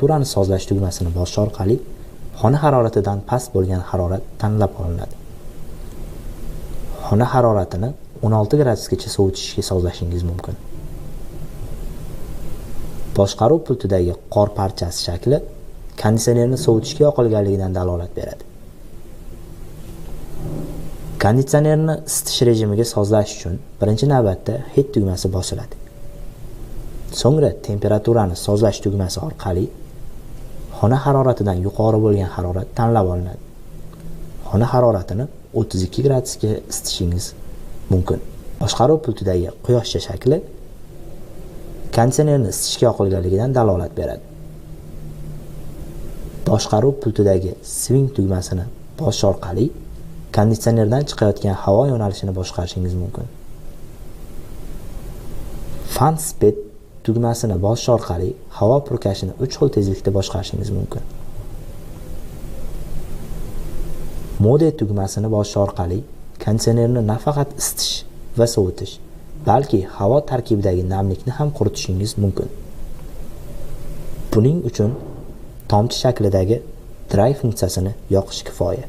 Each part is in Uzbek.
temperaturani sozlash tugmasini bosish orqali xona haroratidan past bo'lgan harorat tanlab olinadi. Xona haroratini 16 gradusgacha sovutishga sozlashingiz mumkin. Boshqaruv pultidagi qor parchasi shakli konditsionerni sovutishga yoqilganligidan dalolat beradi. Konditsionerni isitish rejimiga sozlash uchun birinchi navbatda heat tugmasi bosiladi. So'ngra temperaturani sozlash tugmasi orqali xona haroratidan yuqori bo'lgan harorat tanlab olinadi. Xona haroratini 32 gradusga isitishingiz mumkin. Boshqaruv pultidagi quyoshcha shakli konditsionerni isitishga yoqilganligidan dalolat beradi. Boshqaruv pultidagi swing tugmasini bosish orqali konditsionerdan chiqayotgan havo yo'nalishini boshqarishingiz mumkin. Fan speed tugmasini bosish orqali havo purkashini 3 xil tezlikda boshqarishingiz mumkin. Mode tugmasini bosish orqali konditsionerni nafaqat isitish va sovutish, balki havo tarkibidagi namlikni ham quritishingiz mumkin. Buning uchun tomchi shaklidagi dry funksiyasini yoqish kifoya.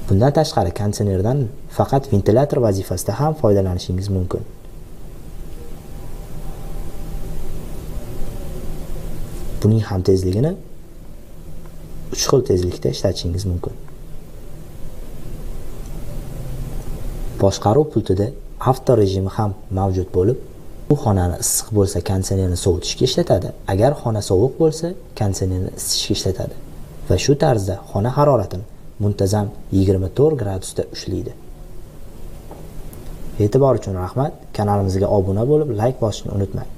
Bundan tashqari konditsionerdan faqat ventilyator vazifasida ham foydalanishingiz mumkin. Buning ham tezligini 3 xil tezlikda ishlatishingiz mumkin. Boshqaruv pultida avto rejimi ham mavjud bo'lib, bu xonani issiq bo'lsa konditsionerni sovutishga ishlatadi, agar xona sovuq bo'lsa konditsionerni isitishga ishlatadi va shu tarzda xona haroratini muntazam 24 gradusda ushlaydi. E'tibor uchun rahmat. Kanalimizga obuna bo'lib, like bosishni unutmang.